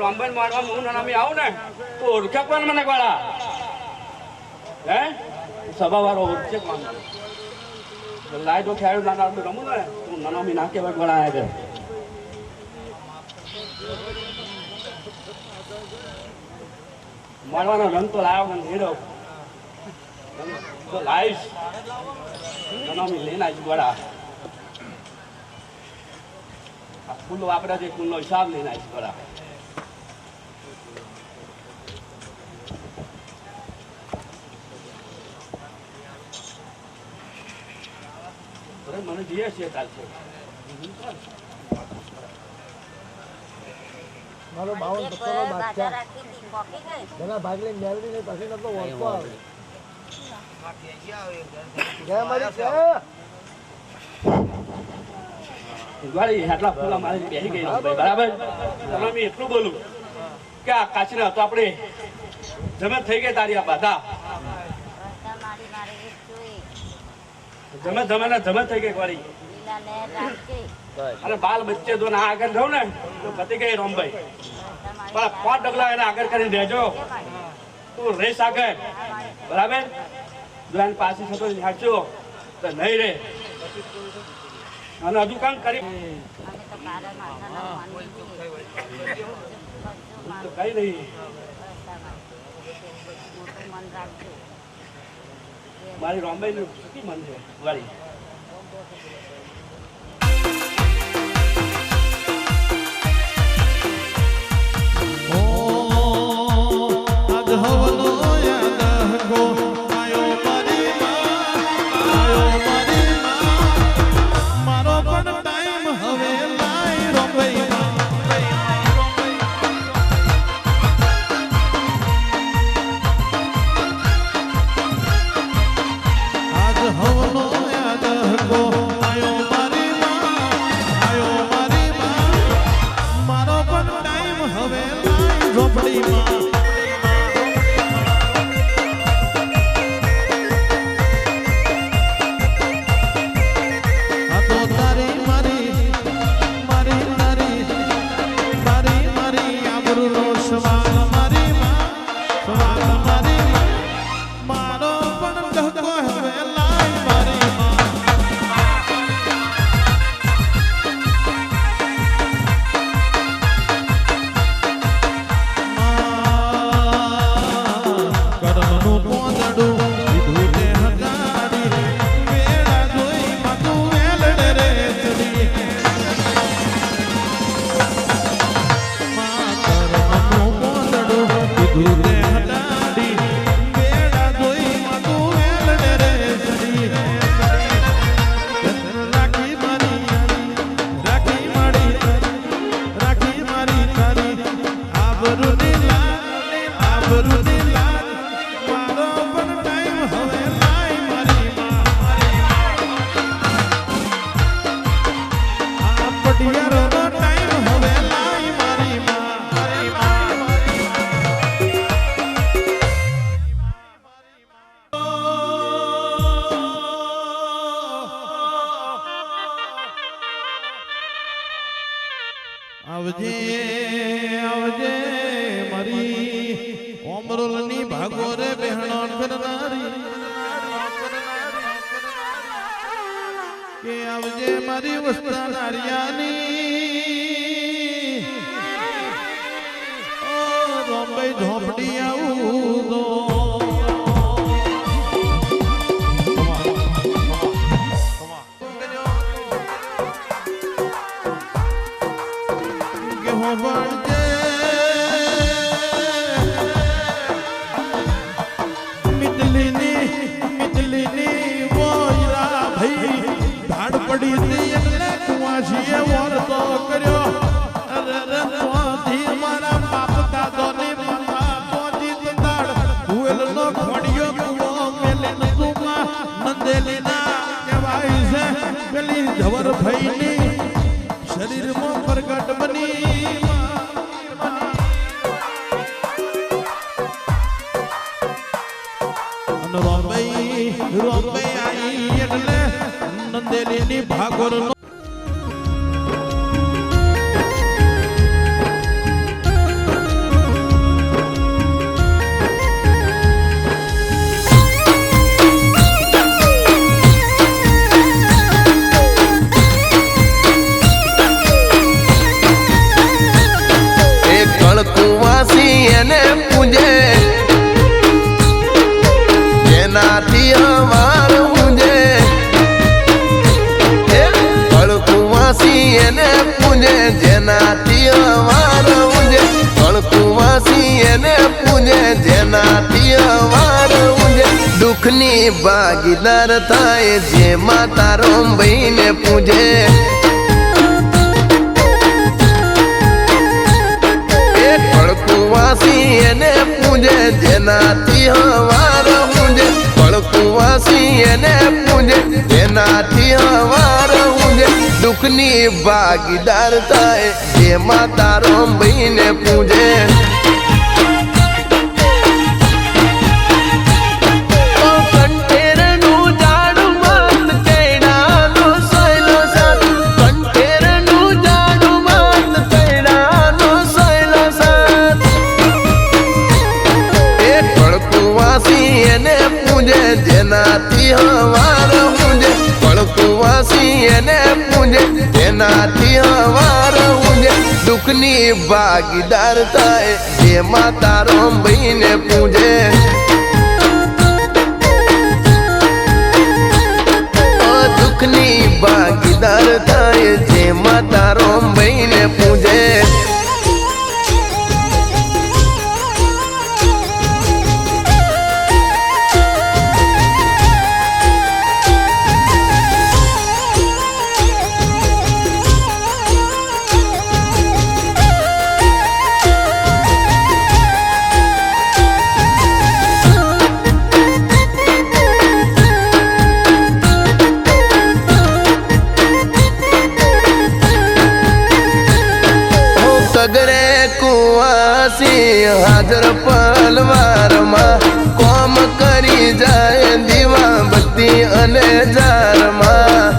રામભાઈ મારવા હું નામી આવું ને તો ઓળખે કોણ મને વાળા હે સભા વાળો ઓળખે કોણ લાય તો ખેડૂત નાના રમું ને તું નાનામી નાખે વાળા આવ્યા મારવાનો રંગ તો લાવ્યો મને હીરો તો લાઈશ નાનામી લઈને આવીશ વાળા આ ફૂલો આપણે જે ફૂલનો હિસાબ લઈને આવીશ વાળા મને જઈએ છીએ ચાલશે મારો 52 પત્તાનો બાદશાહ ઘણા ભાગ લઈને મેળવીને પછી નતો વળતો આવે વાળી આટલા ફૂલા મારી બેસી ગઈ રમભાઈ, બરાબર. તમે મેં એટલું બોલું કે આ કાચીના તો આપણે જમે થઈ ગઈ તારી આ બાધા જમે થઈ ગઈ વાળી. અને બાલ બચ્ચે જો ના આગળ રહું ને તો પતી ગઈ રમભાઈ. પણ 5 ડગલા એને આગળ કરીને દેજો તું રેસ આગળ, બરાબર. જો એને પાછી થતો નાચો તો નહીં રે. અને હજુ કામ કરી કઈ નહીં. મારી રોમભાઈ નું શું મન છે વાળી. આવજે આવજે મારી ઓમરોલની ભાગોરે બહેણો કરનારી કે આવજે મારી વસ્તા નારિયાની ઓ રોમભાઈ ઝોપડી આવું તો જવર ભાઈની શરીરમાં પ્રગટ બની અને રોમભાઈ આઈ એટલે નંદેલીની ભાગોરનો એને પૂજે જેનાથી અમાર પૂજે કળકુવાસી એને પૂજે જેનાથી અમાર પૂજે કળકુવાસી એને પૂજે જેનાથી અમાર પૂજે દુઃખની ભાગીદાર થાય જે માતા રોમભાઈને પૂજે કળકુવાસી એને પૂજે જેનાથી હવાર પૂજે કળકુ વાસી એને પૂજે જેનાથી હવાર ઊંજે દુઃખની ભાગીદાર થાય જેમાં તારો ભાઈને પૂજે જેનાથી હવાર ઊંજે પડકુવાસી એને પૂજે જેનાથી હવાર ઊંજે દુઃખની ભાગીદાર થાય જેમાં તારો ભાઈને પૂજે દુઃખની ભાગીદાર થાય જેમાં તારો ભાઈને પૂજે સગરે કુવાસી હાજર પલવારમાં કોમ કરી જાય દીવા બત્તી અને જારમાં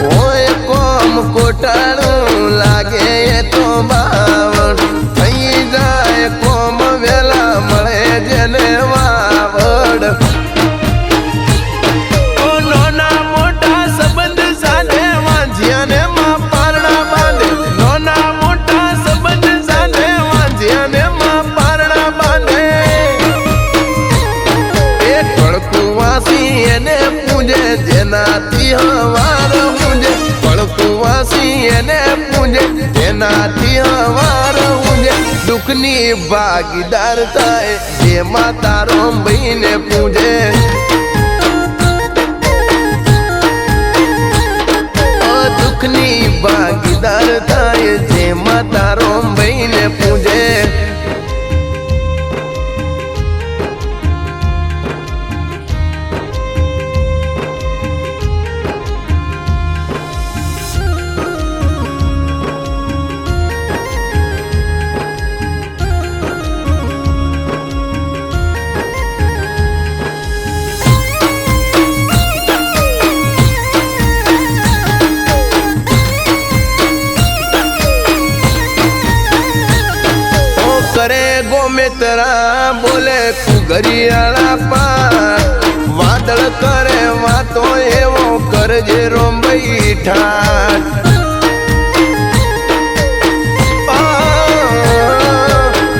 હોય કોમ કોટાળું લાગે તો બાવળ થઈ જાય કોમ વેલા મળે જેને વાવડ એને પૂજે જેનાથી હવાર ઊંજે પડકુવાસી એને પૂજે જેનાથી હવાર ઊંજે દુઃખની ભાગીદાર થાય જેમાં તારો ભાઈને પૂજે દુઃખની ભાગીદાર થાય જેમાં તારો ભાઈને પૂજે કરે ગોમેતરા બોલે કુગરિયાળા પાર વાદળ કરે વાતો એવો કરજે રોંબઈ ઠાઠ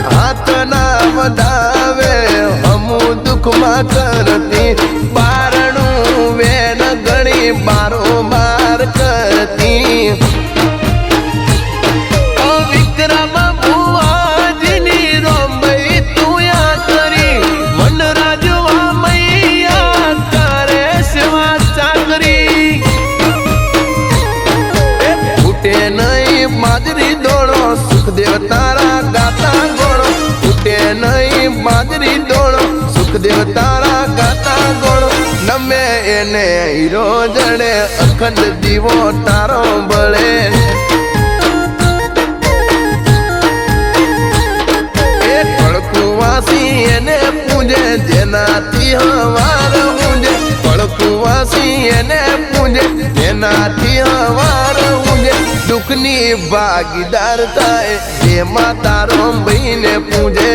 હાથ ના વધાવે હમુ દુઃખમાં કરતી બારણું વેન ગણી બારોબાર કરતી વિક્રમ માજરી દોડો સુખદેવ તારા ગાતા ગોળો તૂટે નહીં માજરી દોડો સુખદેવ તારા ગાતા ગોળો નમે એને હીરો જડે અખંડ દીવો તારો બળે પડકુવાસી એને પૂજે જેનાથી હવાર ઊંજે પડકુવાસી એને પૂજે જેનાથી હવાર ઊંજે દુઃખની ભાગીદાર થાય જેમાં તારો ભાઈને પૂજે